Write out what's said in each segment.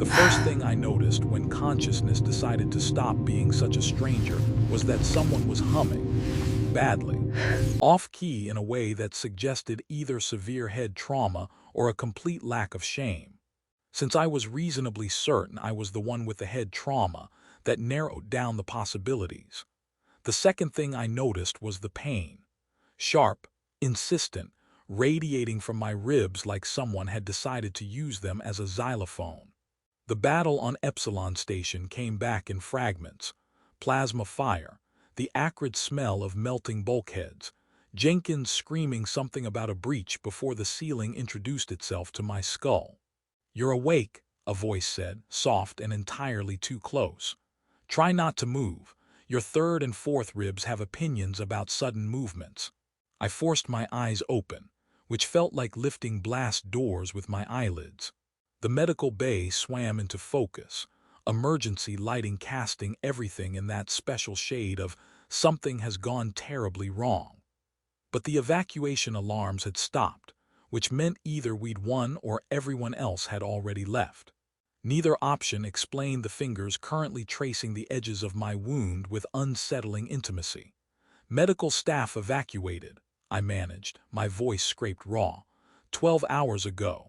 The first thing I noticed when consciousness decided to stop being such a stranger was that someone was humming, badly, off-key in a way that suggested either severe head trauma or a complete lack of shame. Since I was reasonably certain I was the one with the head trauma, that narrowed down the possibilities. The second thing I noticed was the pain. Sharp, insistent, radiating from my ribs like someone had decided to use them as a xylophone. The battle on Epsilon Station came back in fragments. Plasma fire, the acrid smell of melting bulkheads, Jenkins screaming something about a breach before the ceiling introduced itself to my skull. "You're awake," a voice said, soft and entirely too close. "Try not to move. Your third and fourth ribs have opinions about sudden movements." I forced my eyes open, which felt like lifting blast doors with my eyelids. The medical bay swam into focus, emergency lighting casting everything in that special shade of "something has gone terribly wrong." But the evacuation alarms had stopped, which meant either we'd won or everyone else had already left. Neither option explained the fingers currently tracing the edges of my wound with unsettling intimacy. "Medical staff evacuated," I managed, my voice scraped raw. 12 hours ago."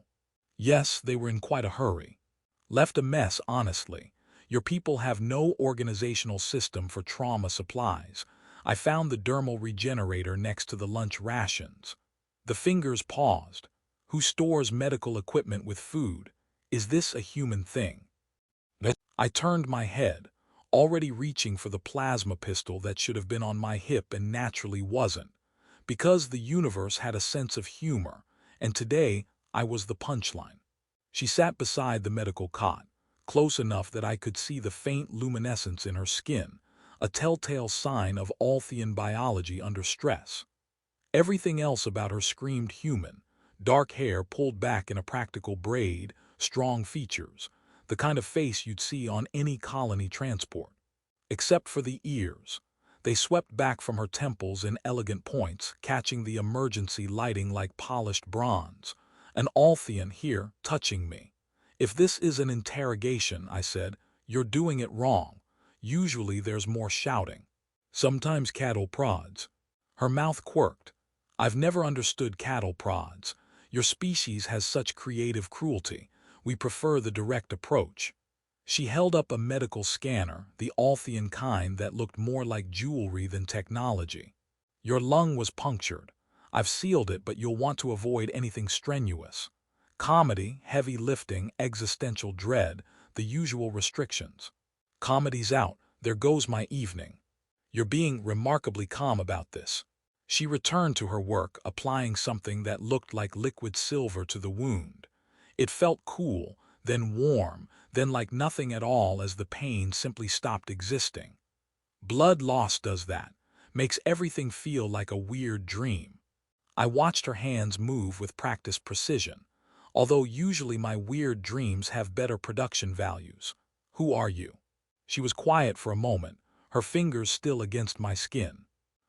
Yes, they were in quite a hurry. "Left a mess, honestly. Your people have no organizational system for trauma supplies. I found the dermal regenerator next to the lunch rations." The fingers paused. "Who stores medical equipment with food? Is this a human thing?" I turned my head, already reaching for the plasma pistol that should have been on my hip and naturally wasn't. Because the universe had a sense of humor, and today I was the punchline. She sat beside the medical cot, close enough that I could see the faint luminescence in her skin, a telltale sign of Althian biology under stress. Everything else about her screamed human: dark hair pulled back in a practical braid, strong features, the kind of face you'd see on any colony transport. Except for the ears. They swept back from her temples in elegant points, catching the emergency lighting like polished bronze. An Althian here, touching me. "If this is an interrogation," I said, "you're doing it wrong. Usually there's more shouting. Sometimes cattle prods." Her mouth quirked. "I've never understood cattle prods. Your species has such creative cruelty. We prefer the direct approach." She held up a medical scanner, the Althian kind that looked more like jewelry than technology. "Your lung was punctured. I've sealed it, but you'll want to avoid anything strenuous. Comedy, heavy lifting, existential dread, the usual restrictions." "Comedy's out. There goes my evening." "You're being remarkably calm about this." She returned to her work, applying something that looked like liquid silver to the wound. It felt cool, then warm, then like nothing at all as the pain simply stopped existing. Blood loss does that, makes everything feel like a weird dream. I watched her hands move with practiced precision, although usually my weird dreams have better production values. "Who are you?" She was quiet for a moment, her fingers still against my skin.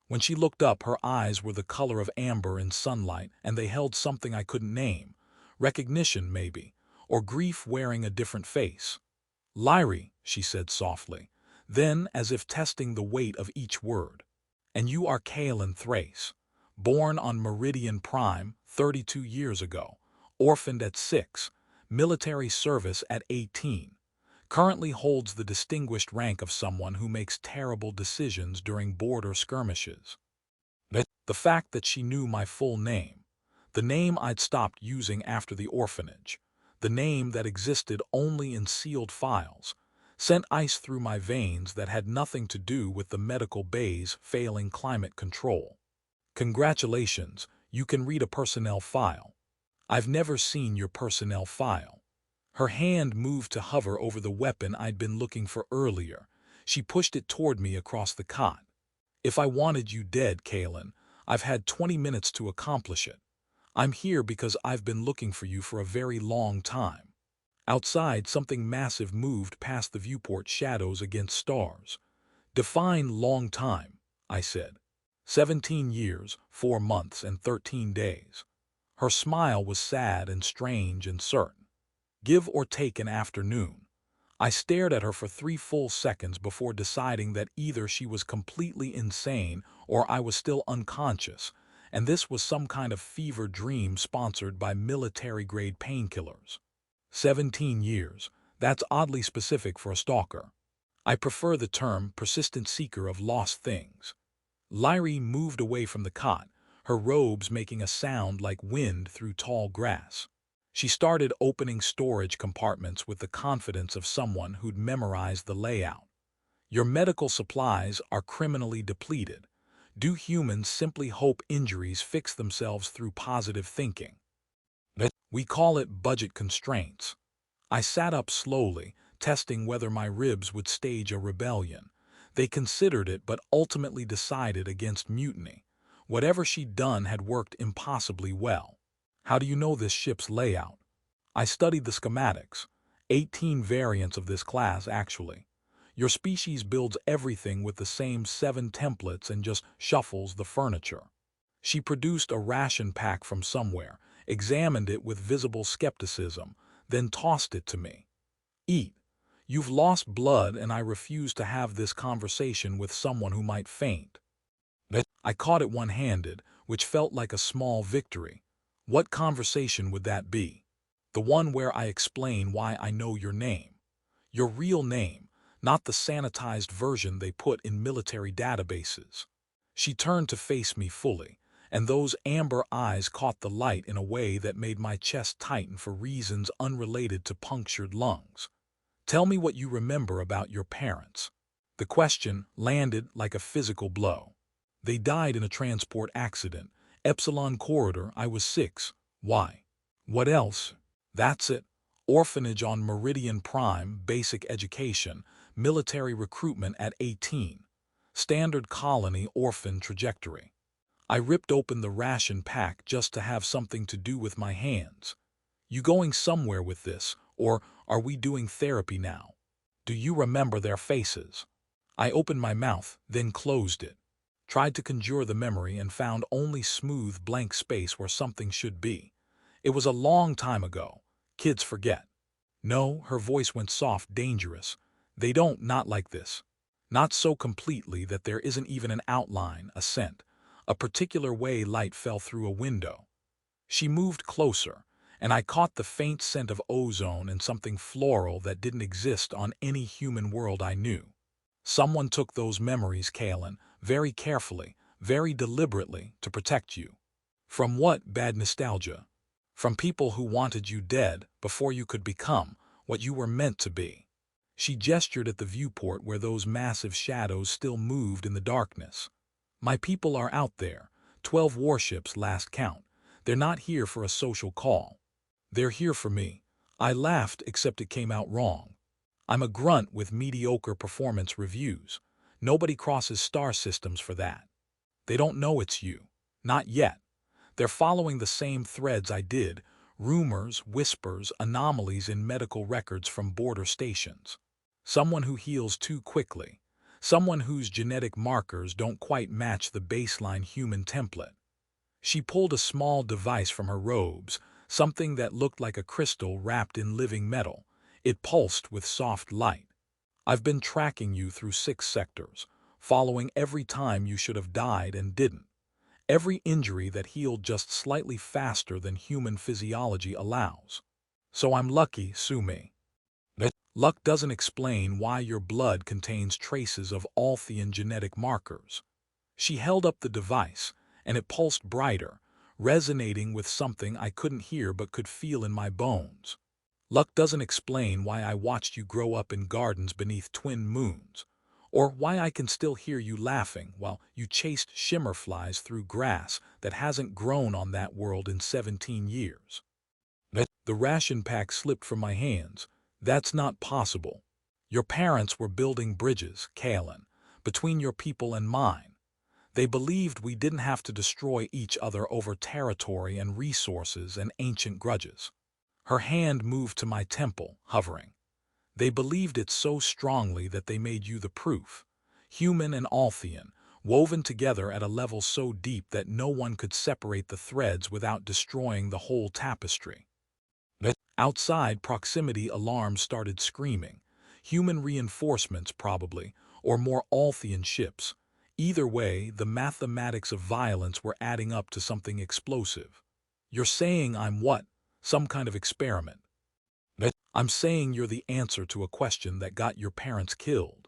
When she looked up, her eyes were the color of amber in sunlight, and they held something I couldn't name. Recognition, maybe, or grief wearing a different face. "Lyri," she said softly, then as if testing the weight of each word. "And you are Kaelin Thrace, born on Meridian Prime 32 years ago, orphaned at 6, military service at 18. Currently holds the distinguished rank of someone who makes terrible decisions during border skirmishes." The fact that she knew my full name, the name I'd stopped using after the orphanage, the name that existed only in sealed files, sent ice through my veins that had nothing to do with the medical bay's failing climate control. "Congratulations, you can read a personnel file." "I've never seen your personnel file." Her hand moved to hover over the weapon I'd been looking for earlier. She pushed it toward me across the cot. "If I wanted you dead, Kaelin, I've had 20 minutes to accomplish it. I'm here because I've been looking for you for a very long time." Outside, something massive moved past the viewport shadows against stars. "Define long time," I said. 17 years, 4 months, and 13 days. Her smile was sad and strange and certain. Give or take an afternoon. I stared at her for 3 full seconds before deciding that either she was completely insane or I was still unconscious, and this was some kind of fever dream sponsored by military-grade painkillers. 17 years. That's oddly specific for a stalker. I prefer the term persistent seeker of lost things. Lyrie moved away from the cot, her robes making a sound like wind through tall grass. She started opening storage compartments with the confidence of someone who'd memorized the layout. Your medical supplies are criminally depleted. Do humans simply hope injuries fix themselves through positive thinking? We call it budget constraints. I sat up slowly, testing whether my ribs would stage a rebellion. They considered it but ultimately decided against mutiny. Whatever she'd done had worked impossibly well. How do you know this ship's layout? I studied the schematics. 18 variants of this class, actually. Your species builds everything with the same 7 templates and just shuffles the furniture. She produced a ration pack from somewhere, examined it with visible skepticism, then tossed it to me. Eat. You've lost blood and I refuse to have this conversation with someone who might faint. I caught it one-handed, which felt like a small victory. What conversation would that be? The one where I explain why I know your name. Your real name, not the sanitized version they put in military databases. She turned to face me fully, and those amber eyes caught the light in a way that made my chest tighten for reasons unrelated to punctured lungs. Tell me what you remember about your parents. The question landed like a physical blow. They died in a transport accident. Epsilon Corridor, I was 6. Why? What else? That's it. Orphanage on Meridian Prime, basic education, military recruitment at 18. Standard colony orphan trajectory. I ripped open the ration pack just to have something to do with my hands. You going somewhere with this, or are we doing therapy now? Do you remember their faces? I opened my mouth, then closed it. Tried to conjure the memory and found only smooth blank space where something should be. It was a long time ago. Kids forget. No, her voice went soft, dangerous. They don't, not like this. Not so completely that there isn't even an outline, a scent, a particular way light fell through a window. She moved closer, and I caught the faint scent of ozone and something floral that didn't exist on any human world I knew. Someone took those memories, Kaelin, very carefully, very deliberately, to protect you. From what bad nostalgia? From people who wanted you dead before you could become what you were meant to be. She gestured at the viewport where those massive shadows still moved in the darkness. My people are out there, 12 warships last count. They're not here for a social call. They're here for me. I laughed, except it came out wrong. I'm a grunt with mediocre performance reviews. Nobody crosses star systems for that. They don't know it's you. Not yet. They're following the same threads I did, rumors, whispers, anomalies in medical records from border stations. Someone who heals too quickly. Someone whose genetic markers don't quite match the baseline human template. She pulled a small device from her robes, something that looked like a crystal wrapped in living metal. It pulsed with soft light. I've been tracking you through 6 sectors, following every time you should have died and didn't. Every injury that healed just slightly faster than human physiology allows. So I'm lucky, sue me. Luck doesn't explain why your blood contains traces of Althian genetic markers. She held up the device, and it pulsed brighter, resonating with something I couldn't hear but could feel in my bones. Luck doesn't explain why I watched you grow up in gardens beneath twin moons, or why I can still hear you laughing while you chased shimmerflies through grass that hasn't grown on that world in 17 years. The ration pack slipped from my hands. That's not possible. Your parents were building bridges, Kaelin, between your people and mine. They believed we didn't have to destroy each other over territory and resources and ancient grudges. Her hand moved to my temple, hovering. They believed it so strongly that they made you the proof. Human and Althian, woven together at a level so deep that no one could separate the threads without destroying the whole tapestry. Outside, proximity alarms started screaming. Human reinforcements, probably, or more Althian ships. Either way, the mathematics of violence were adding up to something explosive. You're saying I'm what? Some kind of experiment. I'm saying you're the answer to a question that got your parents killed.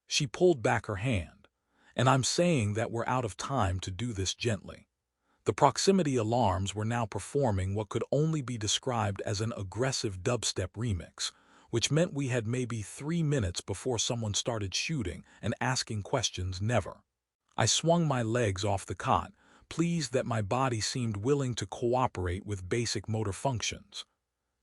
She pulled back her hand. And I'm saying that we're out of time to do this gently. The proximity alarms were now performing what could only be described as an aggressive dubstep remix, which meant we had maybe 3 minutes before someone started shooting and asking questions. Never. I swung my legs off the cot, pleased that my body seemed willing to cooperate with basic motor functions.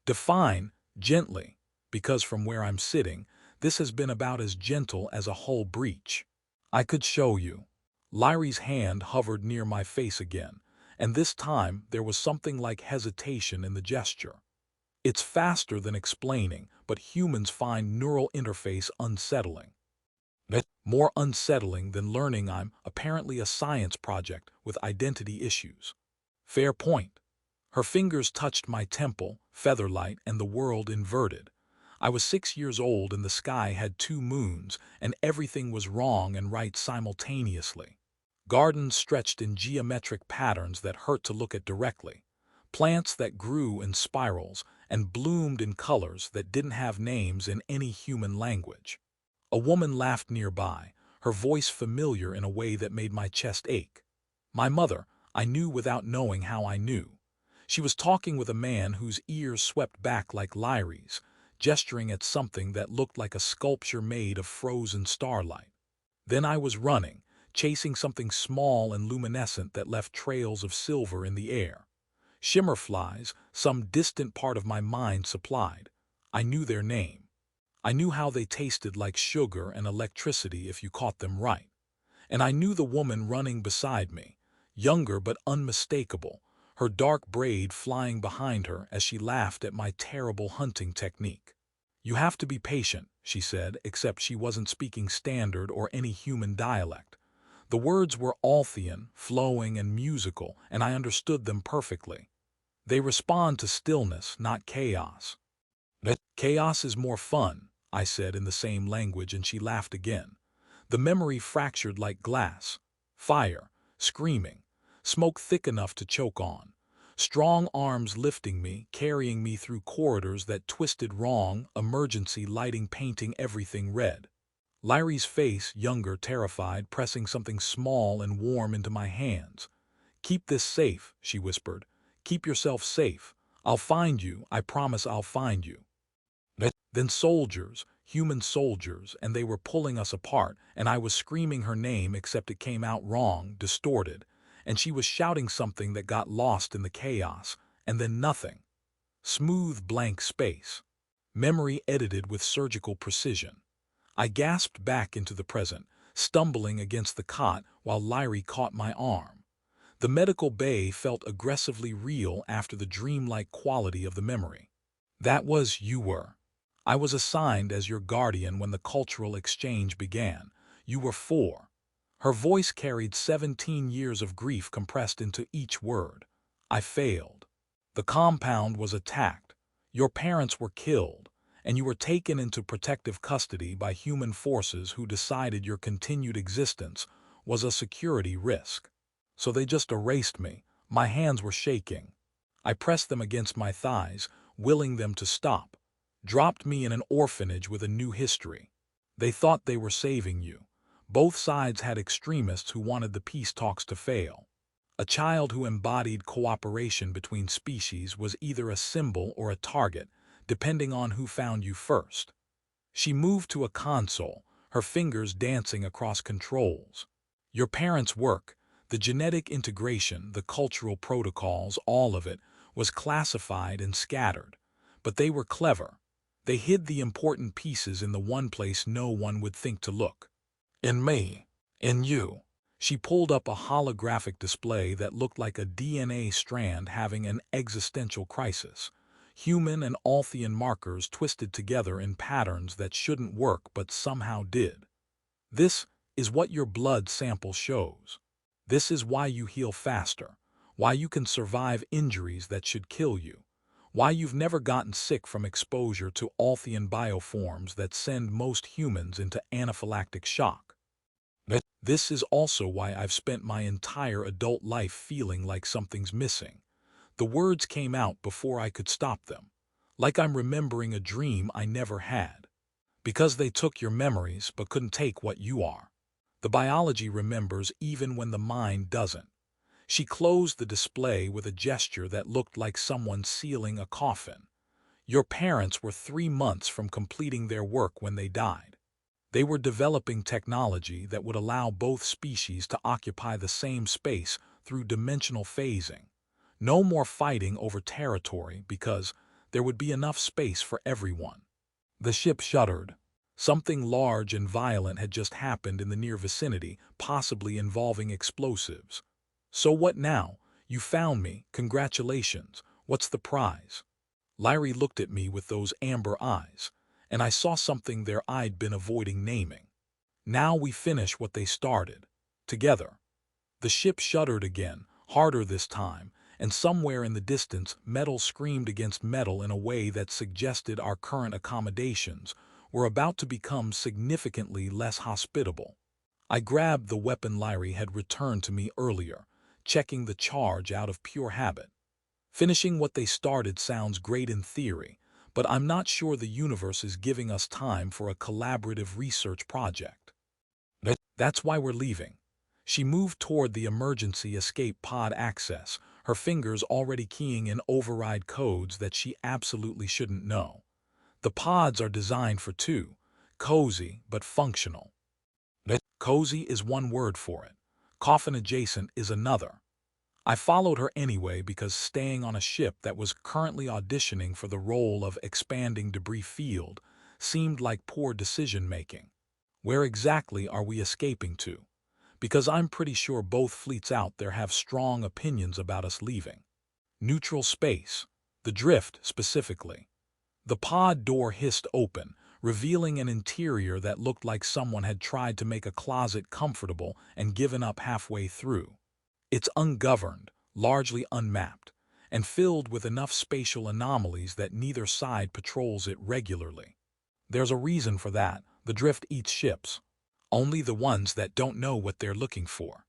Define gently, because from where I'm sitting, this has been about as gentle as a hull breach. I could show you. Lyrie's hand hovered near my face again, and this time there was something like hesitation in the gesture. It's faster than explaining, but humans find neural interface unsettling. More unsettling than learning I'm apparently a science project with identity issues. Fair point. Her fingers touched my temple, featherlight, and the world inverted. I was 6 years old and the sky had 2 moons, and everything was wrong and right simultaneously. Gardens stretched in geometric patterns that hurt to look at directly. Plants that grew in spirals and bloomed in colors that didn't have names in any human language. A woman laughed nearby, her voice familiar in a way that made my chest ache. My mother, I knew without knowing how I knew. She was talking with a man whose ears swept back like Lyrie's, gesturing at something that looked like a sculpture made of frozen starlight. Then I was running, chasing something small and luminescent that left trails of silver in the air. Shimmerflies, some distant part of my mind supplied. I knew their name. I knew how they tasted like sugar and electricity if you caught them right. And I knew the woman running beside me, younger but unmistakable, her dark braid flying behind her as she laughed at my terrible hunting technique. You have to be patient, she said, except she wasn't speaking standard or any human dialect. The words were Althian, flowing and musical, and I understood them perfectly. They respond to stillness, not chaos. Chaos is more fun, I said in the same language, and she laughed again. The memory fractured like glass. Fire, screaming, smoke thick enough to choke on. Strong arms lifting me, carrying me through corridors that twisted wrong, emergency lighting painting everything red. Lyrie's face, younger, terrified, pressing something small and warm into my hands. Keep this safe, she whispered. Keep yourself safe. I'll find you, I promise I'll find you. Then soldiers, human soldiers, and they were pulling us apart, and I was screaming her name except it came out wrong, distorted, and she was shouting something that got lost in the chaos, and then nothing. Smooth blank space. Memory edited with surgical precision. I gasped back into the present, stumbling against the cot while Lyrie caught my arm. The medical bay felt aggressively real after the dreamlike quality of the memory. That was you were. I was assigned as your guardian when the cultural exchange began. You were 4. Her voice carried 17 years of grief compressed into each word. I failed. The compound was attacked. Your parents were killed, and you were taken into protective custody by human forces who decided your continued existence was a security risk. So they just erased me. My hands were shaking. I pressed them against my thighs, willing them to stop. Dropped me in an orphanage with a new history. They thought they were saving you. Both sides had extremists who wanted the peace talks to fail. A child who embodied cooperation between species was either a symbol or a target, depending on who found you first. She moved to a console, her fingers dancing across controls. Your parents' work, the genetic integration, the cultural protocols, all of it, was classified and scattered. But they were clever. They hid the important pieces in the one place no one would think to look. In me. In you. She pulled up a holographic display that looked like a DNA strand having an existential crisis. Human and Althian markers twisted together in patterns that shouldn't work but somehow did. This is what your blood sample shows. This is why you heal faster, why you can survive injuries that should kill you, Why you've never gotten sick from exposure to Althian bioforms that send most humans into anaphylactic shock. This is also why I've spent my entire adult life feeling like something's missing. The words came out before I could stop them, like I'm remembering a dream I never had. Because they took your memories but couldn't take what you are. The biology remembers even when the mind doesn't. She closed the display with a gesture that looked like someone sealing a coffin. Your parents were 3 months from completing their work when they died. They were developing technology that would allow both species to occupy the same space through dimensional phasing. No more fighting over territory because there would be enough space for everyone. The ship shuddered. Something large and violent had just happened in the near vicinity, possibly involving explosives. So what now? You found me. Congratulations. What's the prize? Larry looked at me with those amber eyes, and I saw something there I'd been avoiding naming. Now we finish what they started. Together. The ship shuddered again, harder this time, and somewhere in the distance metal screamed against metal in a way that suggested our current accommodations were about to become significantly less hospitable. I grabbed the weapon Larry had returned to me earlier, checking the charge out of pure habit. Finishing what they started sounds great in theory, but I'm not sure the universe is giving us time for a collaborative research project. That's why we're leaving. She moved toward the emergency escape pod access, her fingers already keying in override codes that she absolutely shouldn't know. The pods are designed for two, cozy but functional. Cozy is one word for it. Coffin adjacent is another. I followed her anyway because staying on a ship that was currently auditioning for the role of expanding debris field seemed like poor decision-making. Where exactly are we escaping to? Because I'm pretty sure both fleets out there have strong opinions about us leaving. Neutral space. The drift, specifically. The pod door hissed open, revealing an interior that looked like someone had tried to make a closet comfortable and given up halfway through. It's ungoverned, largely unmapped, and filled with enough spatial anomalies that neither side patrols it regularly. There's a reason for that. The drift eats ships. Only the ones that don't know what they're looking for.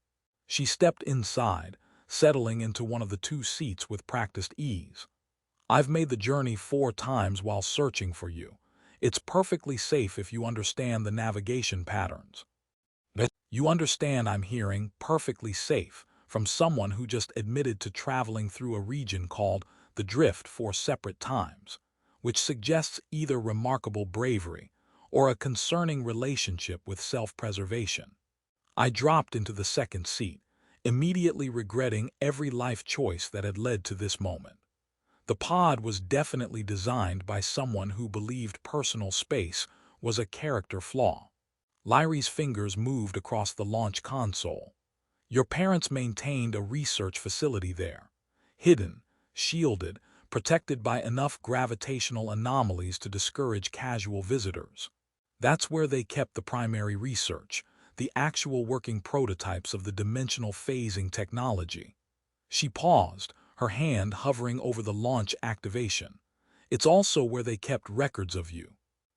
She stepped inside, settling into one of the two seats with practiced ease. I've made the journey 4 times while searching for you. It's perfectly safe if you understand the navigation patterns. You understand, I'm hearing, perfectly safe, from someone who just admitted to traveling through a region called the Drift 4 separate times, which suggests either remarkable bravery or a concerning relationship with self-preservation. I dropped into the second seat, immediately regretting every life choice that had led to this moment. The pod was definitely designed by someone who believed personal space was a character flaw. Larry's fingers moved across the launch console. Your parents maintained a research facility there. Hidden, shielded, protected by enough gravitational anomalies to discourage casual visitors. That's where they kept the primary research, the actual working prototypes of the dimensional phasing technology. She paused, her hand hovering over the launch activation. It's also where they kept records of you.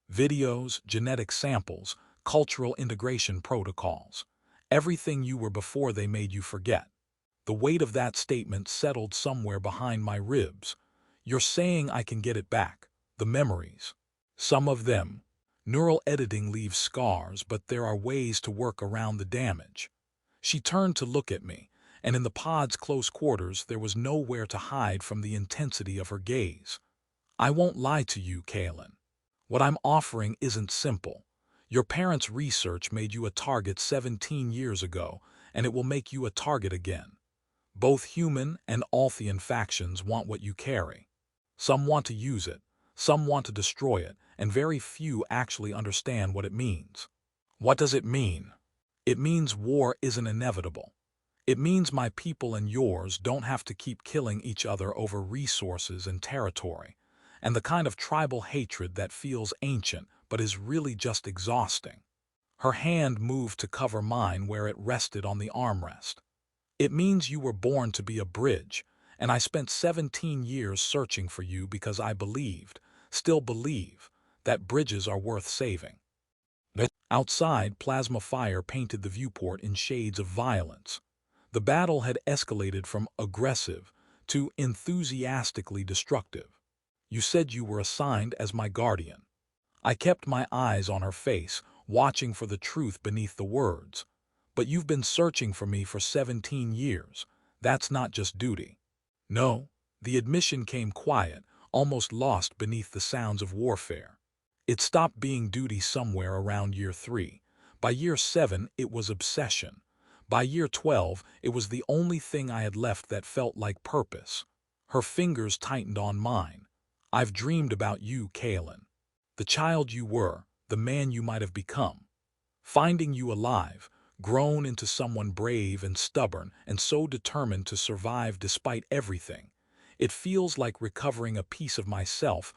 Videos, genetic samples, cultural integration protocols. Everything you were before they made you forget. The weight of that statement settled somewhere behind my ribs. You're saying I can get it back, the memories. Some of them. Neural editing leaves scars, but there are ways to work around the damage. She turned to look at me, and in the pod's close quarters there was nowhere to hide from the intensity of her gaze. I won't lie to you, Kaylin. What I'm offering isn't simple. Your parents' research made you a target 17 years ago, and it will make you a target again. Both human and Althian factions want what you carry. Some want to use it, some want to destroy it, and very few actually understand what it means. What does it mean? It means war isn't inevitable. It means my people and yours don't have to keep killing each other over resources and territory, and the kind of tribal hatred that feels ancient but is really just exhausting. Her hand moved to cover mine where it rested on the armrest. It means you were born to be a bridge, And I spent 17 years searching for you because I believed, still believe, that bridges are worth saving. Outside, plasma fire painted the viewport in shades of violence. The battle had escalated from aggressive to enthusiastically destructive. You said you were assigned as my guardian. I kept my eyes on her face, watching for the truth beneath the words. But you've been searching for me for 17 years. That's not just duty. No, the admission came quiet, almost lost beneath the sounds of warfare. It stopped being duty somewhere around year 3. By year 7, it was obsession. By year 12, it was the only thing I had left that felt like purpose. Her fingers tightened on mine. I've dreamed about you, Kaelin. The child you were, the man you might have become. Finding you alive, grown into someone brave and stubborn and so determined to survive despite everything. It feels like recovering a piece of myself